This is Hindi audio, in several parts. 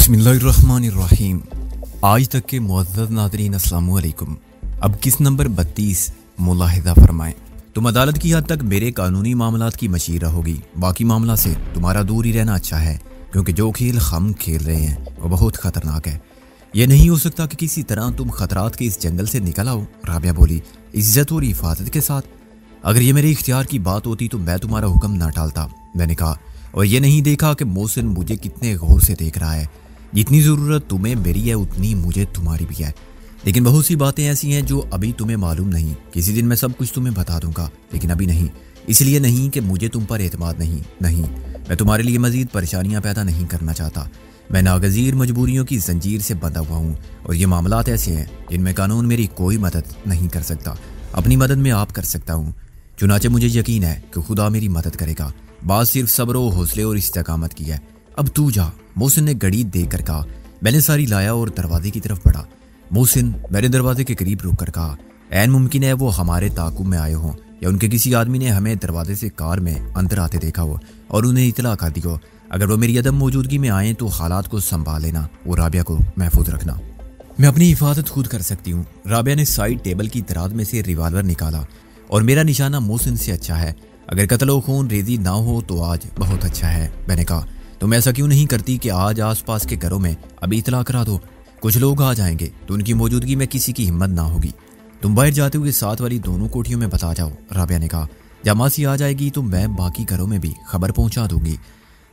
बिस्मिल्लाहिर्रहमानिर्रहीम। आज तक के मुअज़्ज़ज़ नाज़रीन अस्सलामु अलैकुम। अब किस नंबर 32 मुलाहिज़ा फरमाएं। तुम अदालत की हद तक मेरे कानूनी मामलात की मशीर रहोगी, बाकी मामला से तुम्हारा दूर ही रहना अच्छा है, क्योंकि जो खेल हम खेल रहे हैं वो बहुत ख़तरनाक है। यह नहीं हो सकता कि किसी तरह तुम खतरात के इस जंगल से निकल आओ। राबिया बोली, इज्जत और हिफाजत के साथ। अगर ये मेरे इख्तियार की बात होती तो मैं तुम्हारा हुक्म ना टालता। मैंने कहा, और ये नहीं देखा कि मोहसिन मुझे कितने गौर से देख रहा है। जितनी ज़रूरत तुम्हें मेरी है उतनी मुझे तुम्हारी भी है, लेकिन बहुत सी बातें ऐसी हैं जो अभी तुम्हें मालूम नहीं। किसी दिन मैं सब कुछ तुम्हें बता दूंगा, लेकिन अभी नहीं। इसलिए नहीं कि मुझे तुम पर एतमाद नहीं, मैं तुम्हारे लिए मजीद परेशानियां पैदा नहीं करना चाहता। मैं नागज़ीर मजबूरियों की जंजीर से बंधा हुआ हूँ, और ये मामलात ऐसे हैं जिनमें कानून मेरी कोई मदद नहीं कर सकता। अपनी मदद में आप कर सकता हूँ। चुनाचे मुझे यकीन है कि खुदा मेरी मदद करेगा। बात सिर्फ सब्र व हौसले और इस्तेकामत की है। अब तू जा, मोहसिन ने घड़ी देकर कहा। मैंने सारी लाया और दरवाजे की तरफ बढ़ा। मोहसिन, मैंने दरवाजे के करीब रुक कर कहा, ऐन मुमकिन है वो हमारे ताकुब में आए हों, या उनके किसी आदमी ने हमें दरवाजे से कार में अंदर आते देखा हो और उन्हें इतला कर दी हो। अगर वो मेरी अदम मौजूदगी में आए तो हालात को संभाल लेना और राबिया को महफूज रखना। मैं अपनी हिफाजत खुद कर सकती हूँ। राबिया ने साइड टेबल की दराज में से रिवाल्वर निकाला, और मेरा निशाना मोहसिन से अच्छा है। अगर कत्ल व खून रेजी ना हो तो आज बहुत अच्छा है। मैंने कहा, तुम ऐसा क्यों नहीं करती कि आज आसपास के घरों में अभी इतला करा दो। कुछ लोग आ जाएंगे तो उनकी मौजूदगी में किसी की हिम्मत ना होगी। तुम बाहर जाते हुए साथ वाली दोनों कोठियों में बता जाओ। राबिया ने कहा, जब मासी आ जाएगी तो मैं बाकी घरों में भी खबर पहुंचा दूंगी।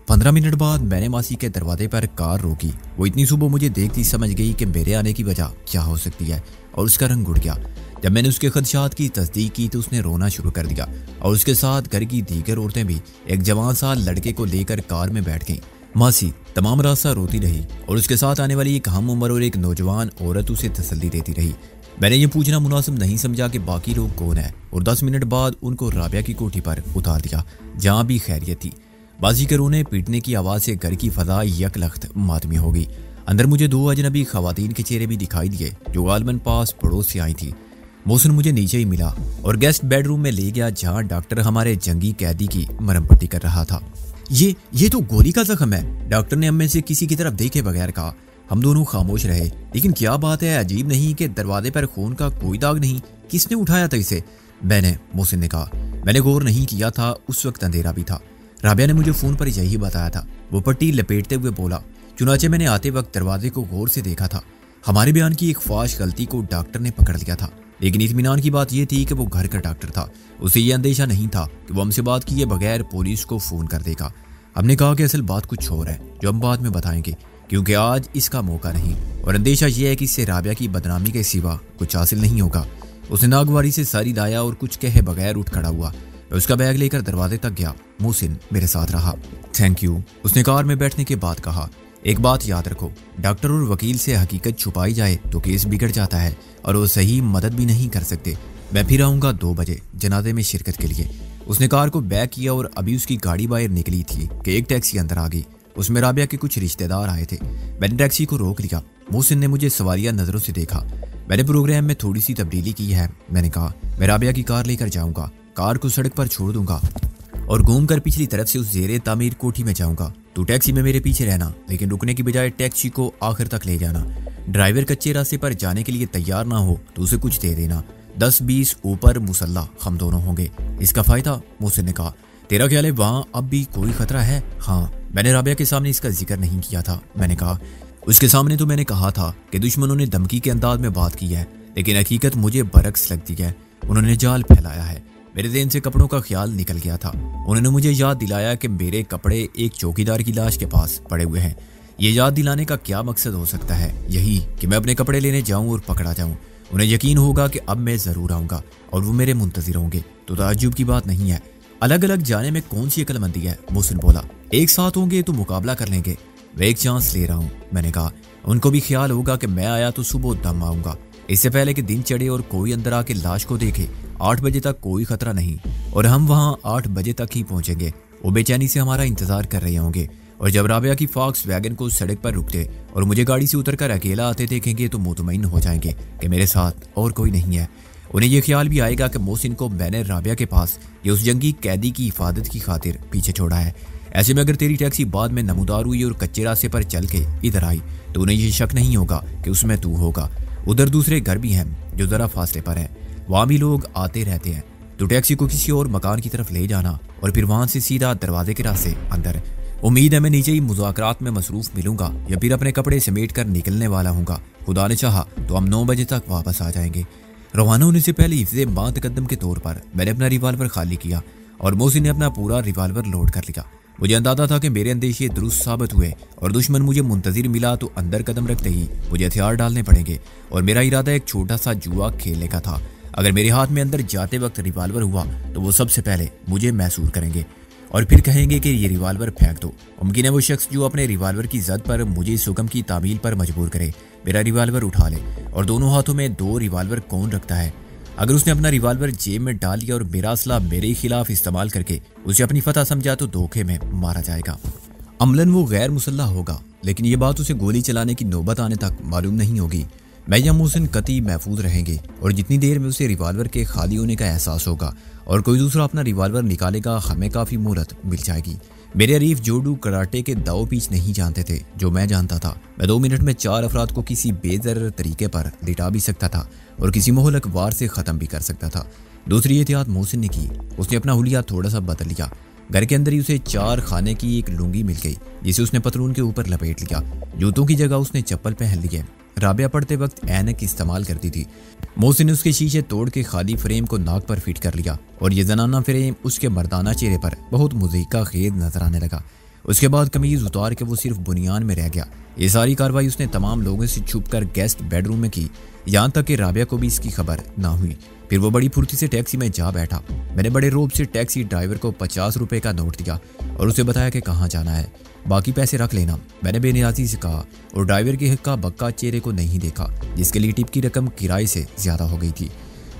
15 मिनट बाद मैंने मासी के दरवाजे पर कार रोकी। वो इतनी सुबह मुझे देखती समझ गई कि मेरे आने की वजह क्या हो सकती है, और उसका रंग उड़ गया। जब मैंने उसके खदशात की तस्दीक की तो उसने रोना शुरू कर दिया, और उसके साथ घर की दीगर औरतें भी एक जवान सा लड़के को लेकर कार में बैठ गईं। मासी तमाम रास्ता रोती रही, और उसके साथ आने वाली एक हम उम्र और एक नौजवान औरत उसे तसल्ली देती रही। मैंने ये पूछना मुनासिब नहीं समझा कि बाकी लोग कौन है, और 10 मिनट बाद उनको राबिया की कोठी पर उतार दिया, जहाँ भी खैरियत थी। बाजी के रोने पीटने की आवाज़ से घर की फजा यकलख्त मातमी हो गई। अंदर मुझे 2 अजनबी खवातीन के चेहरे भी दिखाई दिए, जो गालबन पास पड़ोस से आई थी। मोहसिन मुझे नीचे ही मिला और गेस्ट बेडरूम में ले गया, जहां डॉक्टर हमारे जंगी कैदी की मरहम पट्टी कर रहा था। ये तो गोली का जख्म है, डॉक्टर ने हम में से किसी की तरफ देखे बगैर कहा। हम दोनों खामोश रहे। लेकिन क्या बात है, अजीब नहीं कि दरवाजे पर खून का कोई दाग नहीं। किसने उठाया था इसे? मैंने, मोहसिन ने कहा। मैंने गौर नहीं किया था, उस वक्त अंधेरा भी था। राबिया ने मुझे फोन पर यही बताया था। वो पट्टी लपेटते हुए बोला, चुनाचे मैंने आते वक्त दरवाजे को गौर से देखा था। हमारे बयान की एक फाश गलती को डॉक्टर ने पकड़ लिया था, लेकिन इत्मीनान की बात यह थी कि वो घर का डॉक्टर था। उसे यह अंदेशा नहीं था कि वो हमसे बात किए बगैर पुलिस को फोन कर देगा। हमने कहा कि असल बात कुछ और है, जो हम बाद में बताएंगे, क्योंकि आज इसका मौका नहीं, और अंदेशा यह है कि इससे राबिया की बदनामी के सिवा कुछ हासिल नहीं होगा। उसने नागवारी से सारी लाया और कुछ कहे बगैर उठ खड़ा हुआ। मैं उसका बैग लेकर दरवाजे तक गया। मोहसिन मेरे साथ रहा। थैंक यू, उसने कार में बैठने के बाद कहा। एक बात याद रखो, डॉक्टर और वकील से हकीकत छुपाई जाए तो केस बिगड़ जाता है, और वो सही मदद भी नहीं कर सकते। मैं फिर आऊँगा 2 बजे जनाजे में शिरकत के लिए। उसने कार को बैक किया, और अभी उसकी गाड़ी बाहर निकली थी कि एक टैक्सी अंदर आ गई। उसमें राबिया के कुछ रिश्तेदार आए थे। मैंने टैक्सी को रोक लिया। मोहसिन ने मुझे सवालिया नज़रों से देखा। मैंने प्रोग्राम में थोड़ी सी तब्दीली की है। मैंने कहा, मैं राबिया की कार लेकर जाऊँगा, कार को सड़क पर छोड़ दूंगा और घूमकर पिछली तरफ से उस ज़ेरे तामीर कोठी में जाऊंगा। तू टैक्सी में मेरे पीछे रहना, लेकिन रुकने की बजाय टैक्सी को आखिर तक ले जाना। ड्राइवर कच्चे रास्ते पर जाने के लिए तैयार ना हो तो उसे कुछ दे देना। 10-20 ऊपर मुसल्ला हम दोनों होंगे। इसका फायदा? मोहसिन ने कहा। तेरा ख्याल है वहाँ अब भी कोई खतरा है? हाँ, मैंने राबिया के सामने इसका जिक्र नहीं किया था। मैंने कहा, उसके सामने तो मैंने कहा था कि दुश्मनों ने धमकी के अंदाज में बात की है, लेकिन हकीकत मुझे बरक्स लगती है। उन्होंने जाल फैलाया है। मेरे ज़हन से कपड़ों का ख्याल निकल गया था। उन्होंने मुझे याद दिलाया कि मेरे कपड़े एक चौकीदार की लाश के पास पड़े हुए हैं। ये याद दिलाने का क्या मकसद हो सकता है? यही कि मैं अपने कपड़े लेने जाऊं और पकड़ा जाऊं। उन्हें यकीन होगा कि अब मैं ज़रूर आऊँगा और वो मेरे मुंतज़िर होंगे, तो ताज्जुब की बात नहीं है। अलग अलग जाने में कौन सी अक्लमंदी है? मोहसिन बोला। एक साथ होंगे तो मुकाबला कर लेंगे। मैं एक चांस ले रहा हूँ। मैंने कहा, उनको भी ख्याल होगा कि मैं आया तो सुबह दम आऊँगा, इससे पहले कि दिन चढ़े और कोई अंदर आके लाश को देखे। 8 बजे तक कोई खतरा नहीं, और हम वहाँ 8 बजे तक ही पहुँचेंगे। वो बेचैनी से हमारा इंतजार कर रहे होंगे, और जब राबिया की फॉक्स वैगन को सड़क पर रुकते और मुझे गाड़ी से उतरकर अकेला आते देखेंगे तो मुतमईन हो जाएंगे कि मेरे साथ और कोई नहीं है। उन्हें यह ख्याल भी आएगा कि मोहसिन को मैंने राबिया के पास या उस जंगी कैदी की हिफाजत की खातिर पीछे छोड़ा है। ऐसे में अगर तेरी टैक्सी बाद में नमूदार हुई और कच्चे रास्ते पर चल के इधर आई तो उन्हें ये शक नहीं होगा कि उसमें तू होगा। उधर दूसरे घर भी हैं जो जरा फासले पर है, वहाँ भी लोग आते रहते हैं। तो टैक्सी को किसी और मकान की तरफ ले जाना और फिर वहां से सीधा दरवाजे के रास्ते अंदर। उम्मीद है मैं नीचे ही मुज़ाकरात में मसरूफ मिलूंगा या फिर अपने कपड़े समेट कर निकलने वाला हूँगा। खुदा ने चाहा तो हम 9 बजे तक वापस आ जाएंगे। रवाना होने से पहले हिफ्ज़े मा तकद्दम के तौर पर मैंने अपना रिवाल्वर खाली किया और मोहसिन ने अपना पूरा रिवाल्वर लोड कर लिया। मुझे अंदाजा था कि मेरे अंदेशे दुरुस्त साबित हुए और दुश्मन मुझे मुंतजिर मिला तो अंदर कदम रखते ही मुझे हथियार डालने पड़ेंगे और मेरा इरादा एक छोटा सा जुआ खेलने का था। अगर मेरे हाथ में अंदर जाते वक्त रिवाल्वर हुआ तो वो सबसे पहले मुझे महसूस करेंगे और फिर कहेंगे कि ये रिवाल्वर फेंक दो। मुमकिन है वो शख्स जो अपने रिवाल्वर की जद पर मुझे इस हुक्म की तामील पर मजबूर करे, मेरा रिवाल्वर उठा ले। और दोनों हाथों में 2 रिवाल्वर कौन रखता है? अगर उसने अपना रिवाल्वर जेब में डाल लिया और मेरा असला मेरे खिलाफ इस्तेमाल करके उसे अपनी फतह समझा तो धोखे में मारा जाएगा। अमलन वो गैर मुसल्लह होगा, लेकिन ये बात उसे गोली चलाने की नौबत आने तक मालूम नहीं होगी। मैं या मोहसिन कतई महफूज रहेंगे और जितनी देर में उसे रिवाल्वर के खाली होने का एहसास होगा और कोई दूसरा अपना रिवाल्वर निकालेगा, हमें काफ़ी मोहलत मिल जाएगी। मेरे अरीफ जोडू कराटे के दाव पीछ नहीं जानते थे जो मैं जानता था। मैं 2 मिनट में 4 अफराद को किसी बेदर तरीके पर लिटा भी सकता था और किसी मोहलक वार से ख़त्म भी कर सकता था। दूसरी एहतियात मोहसिन ने की, उसने अपना हुलिया थोड़ा सा बदल लिया। घर के अंदर ही उसे 4 खाने की एक लुंगी मिल गई जिसे उसने पतलून के ऊपर लपेट लिया। जूतों की जगह उसने चप्पल पहन ली है। राबिया पढ़ते वक्त ऐनक इस्तेमाल करती थी। मोहसिन ने उसके शीशे तोड़ के खाली फ्रेम को नाक पर फिट कर लिया और ये जनाना फ्रेम उसके मर्दाना चेहरे पर बहुत मुज़ीका खेज नजर आने लगा। उसके बाद कमीज उतार के वो सिर्फ बुनियान में रह गया। ये सारी कार्रवाई उसने तमाम लोगों से छुपकर गेस्ट बेडरूम में की, यहाँ तक कि राबिया को भी इसकी खबर ना हुई। फिर वो बड़ी फुर्ती से टैक्सी में जा बैठा। मैंने बड़े रोब से टैक्सी ड्राइवर को 50 रुपए का नोट दिया और उसे बताया कि कहाँ जाना है, बाकी पैसे रख लेना, मैंने बेनियाजी से कहा। और ड्राइवर के हक्का बक्का चेहरे को नहीं देखा जिसके लिए टिप की रकम किराए से ज्यादा हो गई थी।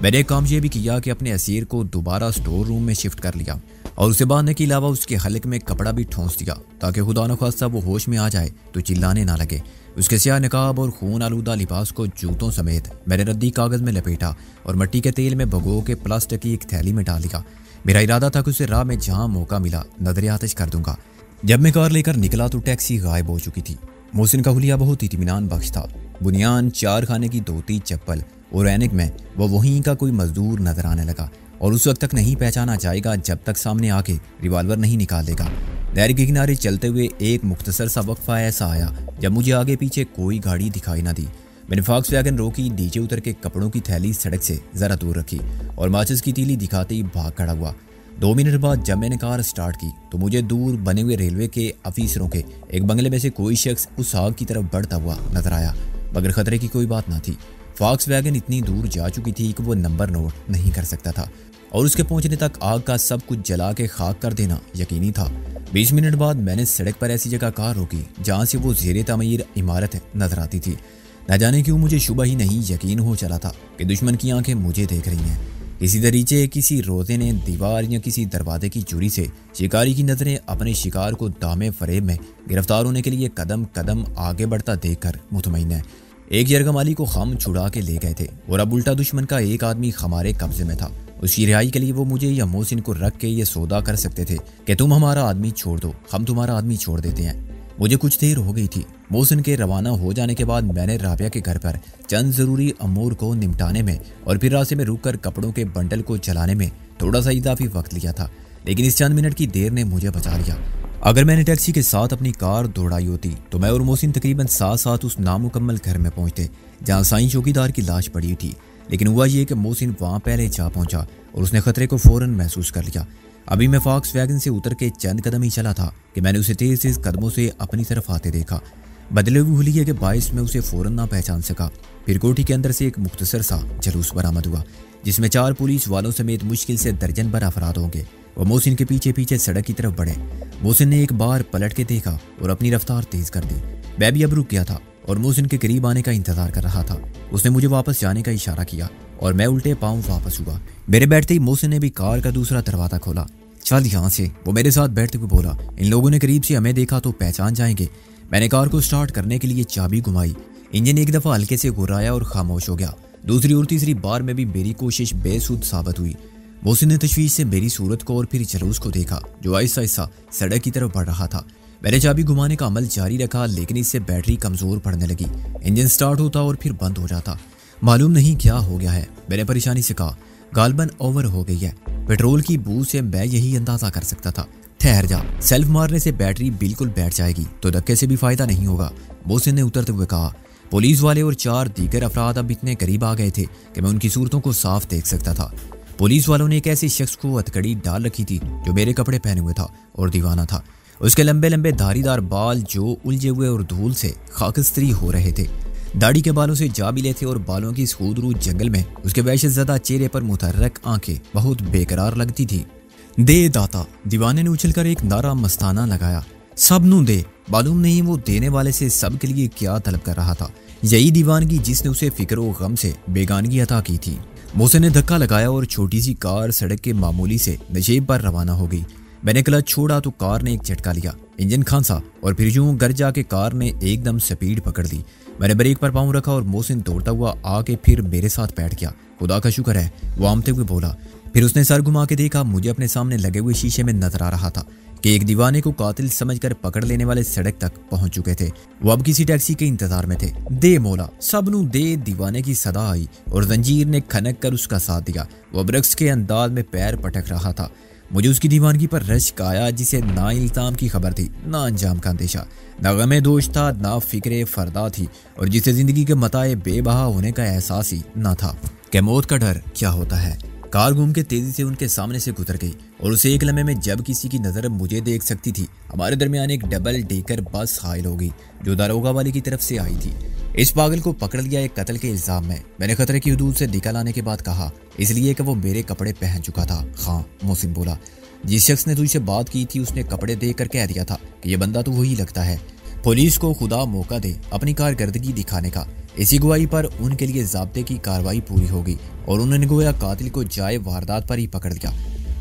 मैंने एक काम ये भी किया कि अपने असीर को दोबारा स्टोर रूम में शिफ्ट कर लिया और उसे बांधने के अलावा उसके हलक में कपड़ा भी ठोंस दिया ताकि खुदा न खास्ता वो होश में आ जाए तो चिल्लाने ना लगे। उसके स्याह नकाब और खून आलूदा लिबास को जूतों समेत मैंने रद्दी कागज में लपेटा और मिट्टी के तेल में भगो के प्लास्टिक की एक थैली में डाल दिया। मेरा इरादा था कि उसे राह में जहां मौका मिला नजर आतिश कर दूंगा। जब मैं कार लेकर निकला तो टैक्सी गायब हो चुकी थी। मोहसिन का हुलिया बहुत ही इत्मीनान बख्श था। बुनियान, 4 खाने की धोती, चप्पल और ऐनक में वो वहीं का कोई मजदूर नजर आने लगा और उस वक्त तक नहीं पहचाना जाएगा जब तक सामने आके रिवाल्वर नहीं निकाल देगा। नहर के किनारे चलते हुए एक मुख्तसर सा वक्फा ऐसा आया जब मुझे आगे पीछे कोई गाड़ी दिखाई ना दी। मैंने फॉक्सवैगन रोकी, नीचे उतर के कपड़ों की थैली सड़क से जरा दूर रखी और माचिस की तीली दिखाते ही भाग खड़ा हुआ। 2 मिनट बाद जब मैंने कार स्टार्ट की तो मुझे दूर बने हुए रेलवे के अफीसरों के एक बंगले में से कोई शख्स उस आग की तरफ बढ़ता हुआ नजर आया, मगर खतरे की कोई बात ना थी। फॉक्सवैगन इतनी दूर जा चुकी थी कि वो नंबर नोट नहीं कर सकता था और उसके पहुंचने तक आग का सब कुछ जला के खाक कर देना यकीनी था। 20 मिनट बाद मैंने सड़क पर ऐसी जगह कार रोकी जहां से वो ज़ेरे तमीर इमारत नजर आती थी। न जाने क्यों मुझे शुबह ही नहीं यकीन हो चला था कि दुश्मन की आंखें मुझे देख रही हैं। किसी दरीचे, किसी रोजे ने, दीवार या किसी दरवाजे की चूरी से शिकारी की नजरें अपने शिकार को दामे फरेब में गिरफ्तार होने के लिए कदम कदम आगे बढ़ता देखकर मुतमईन है। एक यरगमाली को खम छुड़ा के ले गए थे और अब उल्टा दुश्मन का एक आदमी हमारे कब्जे में था। उसकी रिहाई के लिए वो मुझे या मोहसिन को रख के ये सौदा कर सकते थे कि तुम हमारा आदमी छोड़ दो, हम तुम्हारा आदमी छोड़ देते हैं। मुझे कुछ देर हो गई थी। मोहसिन के रवाना हो जाने के बाद मैंने राबिया के घर पर चंद जरूरी अमूर को निपटाने में और फिर रास्ते में रुककर कपड़ों के बंडल को चलाने में थोड़ा सा इजाफी वक्त लिया था, लेकिन इस चंद मिनट की देर ने मुझे बचा लिया। अगर मैंने टैक्सी के साथ अपनी कार दौड़ाई होती तो मैं और मोहसिन तकरीबन साथ उस नामुकम्मल घर में पहुंचते जहां साईं चौकीदार की लाश पड़ी हुई थी। लेकिन हुआ ये कि मोहसिन वहां पहले जा पहुंचा और उसने खतरे को फौरन महसूस कर लिया। अभी मैं फॉक्सवैगन से उतर के चंद कदम ही चला था कि मैंने उसे तेज कदमों से अपनी तरफ आते देखा। बदले हुए हुलिये के बायस में उसे फौरन ना पहचान सका। फिर कोठी के अंदर से एक मुख्तसर सा जलूस बरामद हुआ जिसमें 4 पुलिस वालों समेत मुश्किल से दर्जन भर अफराद होंगे। वो मोहसिन के पीछे पीछे सड़क की तरफ बढ़े। मोहसिन ने एक बार पलट के देखा और अपनी रफ्तार तेज कर दी। मैं भी अब रुक गया था और मोहसिन के करीब आने का इंतजार कर रहा था। उसने मुझे वापस जाने का इशारा किया और मैं उल्टे पांव वापस हुआ। मेरे बैठते ही मोहसिन ने भी कार का दूसरा दरवाजा खोला। चल यहाँ से, वो मेरे साथ बैठते हुए बोला। इन लोगों ने करीब से हमें देखा तो पहचान जाएंगे। मैंने कार को स्टार्ट करने के लिए चाबी घुमाई। इंजन एक दफा हल्के से घुराया और खामोश हो गया। दूसरी और तीसरी बार में भी मेरी कोशिश बेसुध साबित हुई। मोहसिन ने तशवीश से मेरी सूरत को और फिर जलूस को देखा जो आहिस्ता आहिस्ता सड़क की तरफ बढ़ रहा था। मैंने चाबी घुमाने का अमल जारी रखा, लेकिन इससे बैटरी कमजोर पड़ने लगी। इंजन स्टार्ट होता और फिर बंद हो जाता। मालूम नहीं क्या हो गया है, मैंने परेशानी से कहा। गालबन ओवर हो गई है, पेट्रोल की बू से मैं यही अंदाजा कर सकता था। ठहर जा, सेल्फ मारने से बैटरी बिल्कुल बैठ जाएगी तो धक्के से भी फायदा नहीं होगा, मोहसिन ने उतरते हुए कहा। पुलिस वाले और 4 दीगर अफराद अब इतने करीब आ गए थे कि मैं उनकी सूरतों को साफ देख सकता था। पुलिस वालों ने एक ऐसे शख्स को हथकड़ी डाल रखी थी जो मेरे कपड़े पहने हुए था और दीवाना था। उसके लंबे लंबे धारीदार बाल जो उलझे हुए और धूल से खाकस्तरी हो रहे थे, दाढ़ी के बालों से जा मिले थे और बालों की इस खूबसूरत जंगल में उसके वहशतज़दा चेहरे पर मुतहर्रक आंखें बहुत बेकरार लगती थी। दे दाता, दीवाने ने उछलकर एक नारा मस्ताना लगाया। सब नू दे। मालूम नहीं वो देने वाले से सब के लिए क्या तलब कर रहा था। यही दीवानगी जिसने उसे फिक्र व गम से बेगानगी अता की थी। मोहसिन ने धक्का लगाया और छोटी सी कार सड़क के मामूली से नशेब पर रवाना हो गई। मैंने क्लच छोड़ा तो कार ने एक झटका लिया, इंजन खांसा और फिर यूं घर जाके कार ने एकदम स्पीड पकड़ ली। मैंने ब्रेक पर पांव रखा और मोहसिन दौड़ता हुआ आके फिर मेरे साथ बैठ गया। खुदा का शुक्र है, वो आमते हुए बोला। फिर उसने सर घुमा के देखा, मुझे अपने सामने लगे हुए शीशे में नजर आ रहा था कि एक दीवाने को कातिल समझकर पकड़ लेने वाले सड़क तक पहुंच चुके थे। वो अब किसी टैक्सी के इंतजार में थे। दे मौला, सबनू दे, दीवाने की सदा आई और जंजीर ने खनक कर उसका साथ दिया। वो अब रक्स के अंदाज में पैर पटक रहा था। मुझे उसकी दीवानगी पर रश्क आया जिसे ना इल्जाम की खबर थी, ना अंजाम का अंदेशा, ना गमे दोष था, ना फिक्रे फरदा थी और जिसे जिंदगी के मताए बेबहा होने का एहसास ही ना था कि मौत का डर क्या होता है। कार घूम के तेजी से उनके सामने से गुजर गई और उसे एक लम्हे में जब किसी की नजर मुझे देख सकती थी, हमारे दरमियान एक डबल डेकर बस हाइल हो गई जो दारोगा वाले की तरफ से आई थी। इस पागल को पकड़ लिया एक कत्ल के इल्जाम में। मैंने खतरे की हदूद से निकल आने के बाद कहा, इसलिए कि वो मेरे कपड़े पहन चुका था। हाँ, मोहसिन बोला। जिस शख्स ने तुझसे बात की थी उसने कपड़े देख कर कह दिया था कि ये बंदा तो वही लगता है। पुलिस को खुदा मौका दे अपनी कारकर्दगी दिखाने का। इसी गवाही पर उनके लिए ज़ाब्ते की कार्रवाई पूरी होगी और उन्होंने गोया कातिल को जाए वारदात पर ही पकड़ लिया।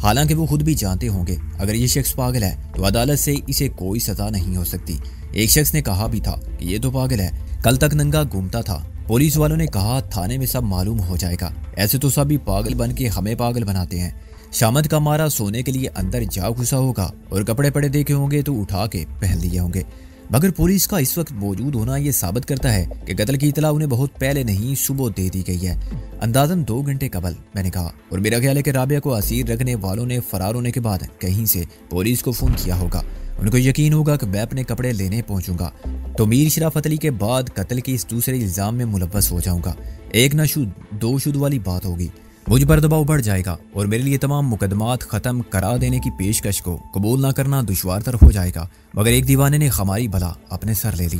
हालांकि वो खुद भी जानते होंगे अगर ये शख्स पागल है तो अदालत से इसे कोई सजा नहीं हो सकती। एक शख्स ने कहा भी था कि ये तो पागल है, कल तक नंगा घूमता था। पुलिस वालों ने कहा थाने में सब मालूम हो जाएगा। ऐसे तो सभी पागल बन के हमें पागल बनाते हैं। शामत का मारा सोने के लिए अंदर जा घुसा होगा और कपड़े पड़े देखे होंगे तो उठा के पहन लिए होंगे। मगर पुलिस का इस वक्त मौजूद होना यह साबित करता है कि कत्ल की इतला उन्हें बहुत पहले नहीं सुबह दे दी गई है, अंदाजन 2 घंटे कबल, मैंने कहा। और मेरा ख्याल है कि राबिया को असीर रखने वालों ने फरार होने के बाद कहीं से पुलिस को फोन किया होगा। उनको यकीन होगा कि मैं अपने कपड़े लेने पहुंचूंगा तो मीर शराफत अली के बाद कत्ल के इस दूसरे इल्जाम में मुलव्वस हो जाऊंगा। एक न शुद्ध 2 शुद्ध वाली बात होगी। मुझ पर दबाव बढ़ जाएगा और मेरे लिए तमाम मुकदमात खत्म करा देने की पेशकश को कबूल ना करना दुश्वार तर हो जाएगा। मगर एक दीवाने ने हमारी भला अपने सर ले ली।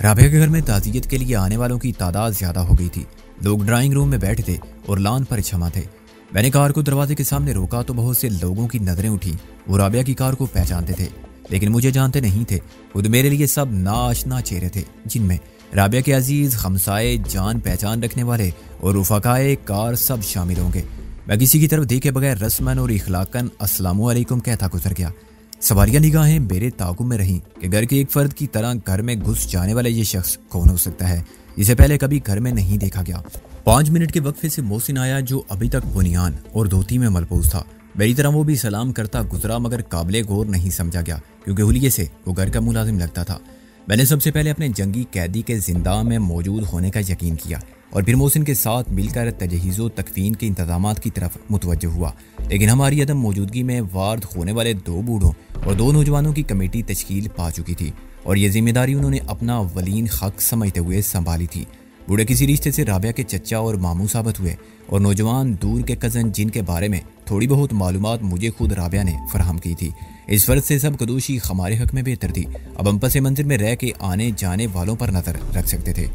राबिया के घर में ताज़ियत के लिए आने वालों की तादाद ज्यादा हो गई थी। लोग ड्राइंग रूम में बैठे थे और लान पर जमा थे। मैंने कार को दरवाजे के सामने रोका तो बहुत से लोगों की नजरें उठी। वो राबिया की कार को पहचानते थे लेकिन मुझे जानते नहीं थे। खुद मेरे लिए सब नाआशना चेहरे थे जिनमें राबिया के अजीज, हमसाए, जान पहचान रखने वाले और रुफकाए कार सब शामिल होंगे। मैं किसी की तरफ देखे बगैर रस्मन और इखलाकन अस्सलामु अलैकुम कहता गुजर गया। सवारियां निगाहें मेरे ताकुब में रहीं कि घर के एक फर्द की तरह घर में घुस जाने वाला ये शख्स कौन हो सकता है जिसे पहले कभी घर में नहीं देखा गया। 5 मिनट के वक्फे से मोहसिन आया जो अभी तक बुनियान और धोती में मलबूस था। मेरी तरह वो भी सलाम करता गुजरा मगर काबिले गौर नहीं समझा गया क्योंकि हुलिये से वो घर का मुलाजिम लगता था। मैंने सबसे पहले अपने जंगी कैदी के जिंदा में मौजूद होने का यकीन किया और फिर मोहसिन के साथ मिलकर तजहीज़ो तकफीन के इंतजामात की तरफ मुतवज्जो हुआ। लेकिन हमारी अदम मौजूदगी में वार्द होने वाले 2 बूढ़ों और 2 नौजवानों की कमेटी तश्कील पा चुकी थी और ये जिम्मेदारी उन्होंने अपना वलीन हक समझते हुए संभाली थी। बूढ़े किसी रिश्ते से राबिया के चचा और मामू साबित हुए और नौजवान दूर के कज़न जिनके बारे में थोड़ी बहुत मालूमात मुझे खुद राबिया ने फराहम की थी। इस फर्ज से सब कदोशी हमारे हक में बेहतर थी। अब हम पस मंजिल में रह के आने जाने वालों पर नजर रख सकते थे।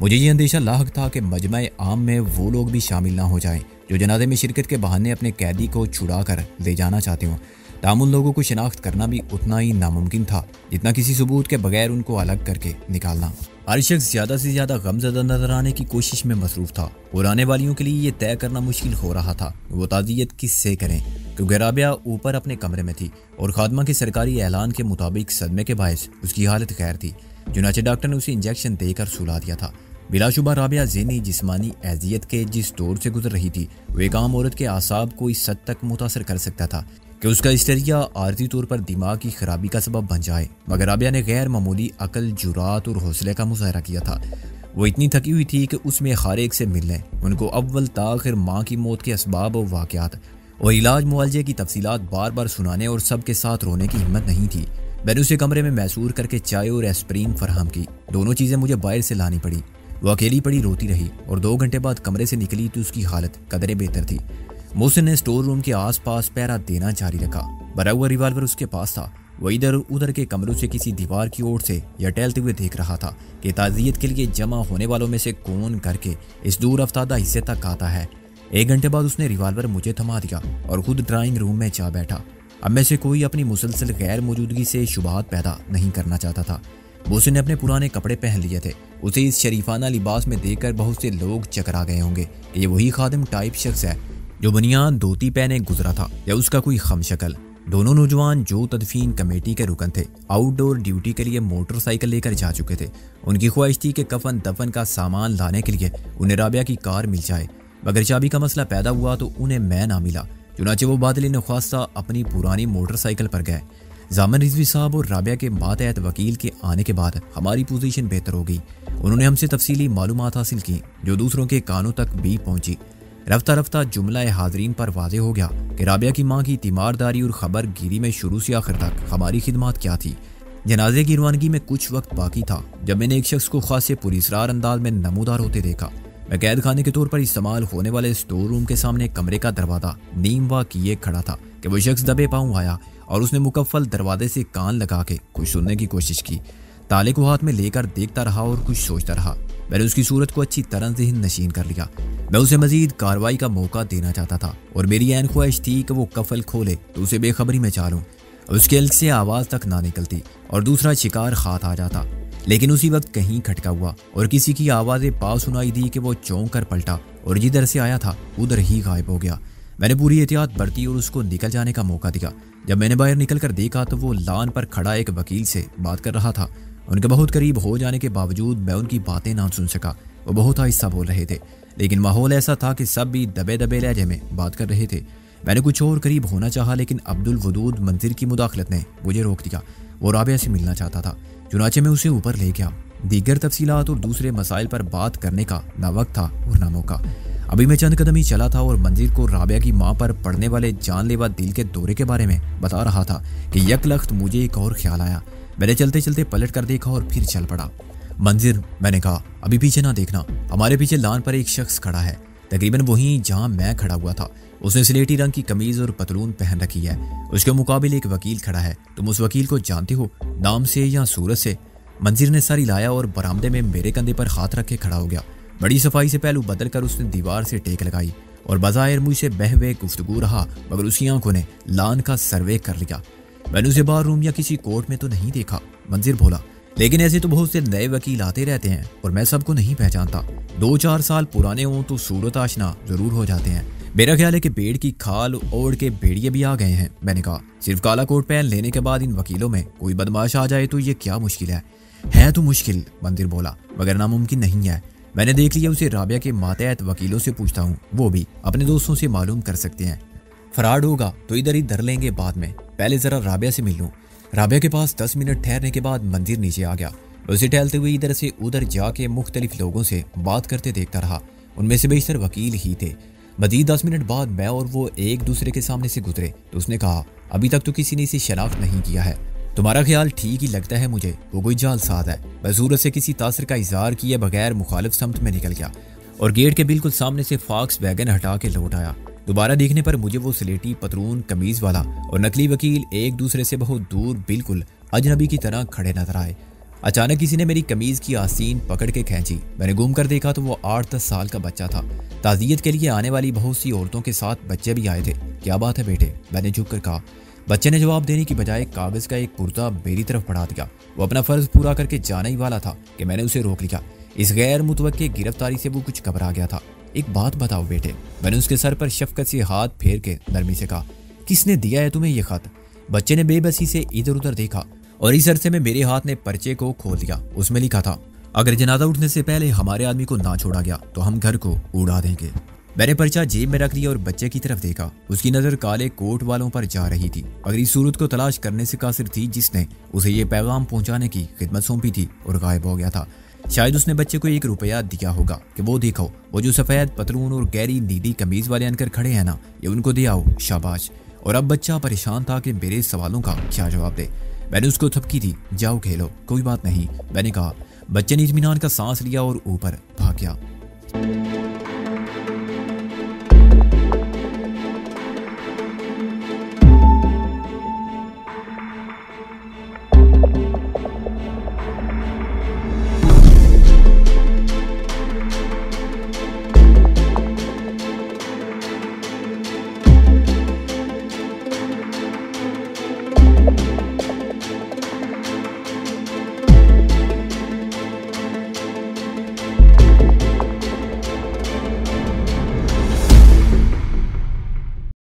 मुझे ये अंदेशा लाहक था कि मजमा आम में वो लोग भी शामिल ना हो जाएं जो जनाजे में शिरकत के बहाने अपने कैदी को छुड़ा कर ले जाना चाहते हों। ताम उन लोगों को शिनाख्त करना भी उतना ही नामुमकिन था जितना किसी सबूत के बगैर उनको अलग करके निकालना। हर शख्स ज्यादा से ज्यादा गमज़दा नजर आने की कोशिश में मसरूफ था और आने वालियों के लिए ये तय करना मुश्किल हो रहा था वो ताज़ियत किससे करें क्योंकि राबिया ऊपर अपने कमरे में थी और खादमा के सरकारी ऐलान के मुताबिक सदमे के बायस उसकी हालत खैर थी। चुनाचे डॉक्टर ने उसे इंजेक्शन देकर सुला दिया था। बिलाशुबा राबिया ज़हनी जिस्मानी अजियत के जिस दौर से गुजर रही थी वो एक आम औरत के आसाब को इस हद तक मुतासर कर सकता था कि उसका हिस्टेरिया आर्जी तौर पर दिमाग की खराबी का सबब बन जाए। मगर राबिया ने गैर मामूली अकल, जुरात और हौसले का मुजाहरा किया था। वो इतनी थकी हुई थी कि उसमें हर एक से मिलने, उनको अव्वल ताखिर माँ की मौत के असबाब और वाक़यात और इलाज मुआवजे की तफसीलात बार बार सुनाने और सबके साथ रोने की हिम्मत नहीं थी। मैंने उसे कमरे में मैसूर करके चाय और एस्प्रीन फराहम की। दोनों चीज़ें मुझे बाहर से लानी पड़ी। वो अकेली पड़ी रोती रही और 2 घंटे बाद कमरे से निकली तो उसकी हालत कदरे बेहतर थी। मोहसिन ने स्टोर रूम के आसपास पहरा देना जारी रखा। भरा हुआ रिवाल्वर उसके पास था। वो इधर उधर के कमरों से किसी दीवार की ओर से या टहलते हुए देख रहा था कि ताज़ियत के लिए जमा होने वालों में से कौन करके इस दूर अफ्तादा हिस्से तक आता है। 1 घंटे बाद उसने रिवाल्वर मुझे थमा दिया और खुद ड्राइंग रूम में जा बैठा। अब में से कोई अपनी मुसलसल गैर मौजूदगी से शुबहात पैदा नहीं करना चाहता था। मोहसिन ने अपने पुराने कपड़े पहन लिए थे। उसे इस शरीफाना लिबास में देखकर बहुत से लोग चकरा गए होंगे कि ये वही खादिम टाइप शख्स है जो बुनियाद धोती पहने गुजरा था या उसका कोई खम शक्ल। दोनों नौजवान जो तदफीन कमेटी के रुकन थे आउटडोर ड्यूटी के लिए मोटरसाइकिल लेकर जा चुके थे। उनकी ख्वाहिश थी कि कफन दफन का सामान लाने के लिए उन्हें राबिया की कार मिल जाए, मगर चाबी का मसला पैदा हुआ तो उन्हें मैं ना मिला। चुनाचे वो बादल नख्वास्ता अपनी पुरानी मोटरसाइकिल पर गए। जामन रिजवी साहब और राबिया के मातहत वकील के आने के बाद हमारी पोजीशन बेहतर हो गई। उन्होंने हमसे तफसीली मालूमात हासिल की जो दूसरों के कानों तक भी पहुंची। रफ्ता रफ्ता जुमला हाजरीन पर वाज़े हो गया कि राबिया की माँ की तीमारदारी और खबर गिरी में शुरू से आखिर तक हमारी खिदमत क्या थी। जनाजे की रवानगी में कुछ वक्त बाकी था जब मैंने एक शख्स को खासे पुरस्रार अंदाज में नमूदार होते देखा। मैं कैद खाने के तौर पर इस्तेमाल होने वाले स्टोर रूम के सामने कमरे का दरवाजा नीम वा किए खड़ा था कि वो शख्स दबे पाँव आया और उसने मुकफ्फल दरवाजे से कान लगा के कुछ सुनने की कोशिश की। ताले को हाथ में लेकर देखता रहा और कुछ सोचता रहा। मैंने उसकी सूरत को अच्छी तरह ज़हन नशीन कर लिया। मैं उसे मजीद कार्रवाई का मौका देना चाहता था और मेरी ऐन ख्वाहिश थी कि वो कफल खोले तो उसे बेखबरी में चालूं, उसके हल्क से आवाज़ तक ना निकलती और दूसरा शिकार खात आ जाता। लेकिन उसी वक्त कहीं खटका हुआ और किसी की आवाज़ें पास सुनाई दी कि वो चौंक कर पलटा और जिधर से आया था उधर ही गायब हो गया। मैंने पूरी एहतियात बरती और उसको निकल जाने का मौका दिया। जब मैंने बाहर निकल कर देखा तो वो लान पर खड़ा एक वकील से बात कर रहा था। उनके बहुत करीब हो जाने के बावजूद मैं उनकी बातें ना सुन सका। वो बहुत आहिस्ता बोल रहे थे, लेकिन माहौल ऐसा था कि सब भी दबे दबे लहजे में बात कर रहे थे। मैंने कुछ और करीब होना चाहा, लेकिन अब्दुल वदूद मंजिर की मुदाखलत ने मुझे रोक दिया। वो राबिया से मिलना चाहता था। चुनाचे में उसे ऊपर ले गया। दीगर तफसीलात और दूसरे मसाइल पर बात करने का ना वक्त था और ना मौका। अभी मैं चंद कदम ही चला था और मंजिर को राबिया की माँ पर पड़ने वाले जानलेवा दिल के दौरे के बारे में बता रहा था कि यकलख्त मुझे एक और ख्याल आया। मैंने चलते चलते पलट कर देखा और फिर चल पड़ा। मंजिर, मैंने कहा, अभी पीछे ना देखना। हमारे पीछे लान पर एक शख्स खड़ा है, तकरीबन वहीं जहां मैं खड़ा हुआ था। उसने स्लेटी रंग की कमीज और पतलून पहन रखी है। उसके मुकाबले एक वकील खड़ा है। तुम उस वकील को जानते हो, नाम से या सूरत से? मंजिर ने सर हिलाया और बरामदे में मेरे कंधे पर हाथ रख के खड़ा हो गया। बड़ी सफाई से पहलू बदल कर उसने दीवार से टेक लगाई और बज़ाहिर मुझसे बहवे गुफ्तगू रहा, मगर उसकी आंखों ने लान का सर्वे कर लिया। मैंने उसे बार रूम या किसी कोर्ट में तो नहीं देखा, मंजिर बोला, लेकिन ऐसे तो बहुत से नए वकील आते रहते हैं और मैं सबको नहीं पहचानता। 2-4 साल पुराने हों तो सूरत आशना जरूर हो जाते हैं। मेरा ख्याल है कि पेड़ की खाल ओढ़ के भेड़िए भी आ गए हैं। मैंने कहा, सिर्फ काला कोट पहन लेने के बाद इन वकीलों में कोई बदमाश आ जाए तो ये क्या मुश्किल है तो मुश्किल, मंदिर बोला, मगर नामुमकिन नहीं है। मैंने देख लिया उसे राबिया के मातहत वकीलों से पूछता हूँ, वो भी अपने दोस्तों से मालूम कर सकते हैं। फराड होगा तो इधर ही धर लेंगे बाद में, पहले जरा राबिया से मिल लूँ। राबिया के पास 10 मिनट ठहरने के बाद मंदिर नीचे आ गया। उसे टहलते हुए इधर से उधर जाके मुख्तलिफ लोगों से बात करते देखता रहा। उनमें से बेशतर वकील ही थे। मजीद 10 मिनट बाद मैं और वो एक दूसरे के सामने से गुजरे तो उसने कहा, अभी तक तो किसी ने इसे शनाख्त नहीं किया है। तुम्हारा ख्याल ठीक ही लगता है मुझे, वो कोई जालसाज है। मैं सूरत से किसी तासर का इजहार किए बगैर मुखालिफ समत में निकल गया और गेट के बिल्कुल सामने से फॉक्स वैगन हटा के लौट आया। दोबारा देखने पर मुझे वो स्लेटी पतलून कमीज वाला और नकली वकील एक दूसरे से बहुत दूर बिल्कुल अजनबी की तरह खड़े नजर आए। अचानक किसी ने मेरी कमीज की आस्तीन पकड़ के खींची। मैंने घूम कर देखा तो वो 8-10 साल का बच्चा था। ताज़ियत के लिए आने वाली बहुत सी औरतों के साथ बच्चे भी आए थे। क्या बात है बेटे, मैंने झुक कर कहा। बच्चे ने जवाब देने की बजाय कागज का एक पुर्जा मेरी तरफ बढ़ा दिया। वो अपना फर्ज पूरा करके जाने ही वाला था कि मैंने उसे रोक लिया। इस गैर मुतवक्के गिरफ्तारी से वो कुछ घबरा गया था। एक बात बताओ बेटे, मैंने उसके सर पर शफकत से हाथ फेर के नरमी से कहा, किसने दिया है तुम्हें ये खत? बच्चे ने बेबसी से इधर उधर देखा और इस अरसे में मेरे हाथ ने पर्चे को खोल दिया। उसमें लिखा था, अगर जनाजा उठने से पहले हमारे आदमी को ना छोड़ा गया तो हम घर को उड़ा देंगे। मैंने पर्चा जेब में रख लिया और बच्चे की तरफ देखा। उसकी नज़र काले कोट वालों पर जा रही थी। मगर इस सूरत को तलाश करने से कासिर थी जिसने उसे ये पैगाम पहुंचाने की खिदमत सौंपी थी और गायब हो गया था। शायद उसने बच्चे को 1 रुपया दिया होगा कि वो देखो, वो जो सफ़ेद पतलून और गहरी नीली कमीज वाले अनकर खड़े हैं ना, ये उनको दे आओ, शाबाश। और अब बच्चा परेशान था कि मेरे सवालों का क्या जवाब दे। मैंने उसको थपकी दी, जाओ खेलो, कोई बात नहीं, मैंने कहा। बच्चे ने इत्मीनान का सांस लिया और ऊपर भाग गया।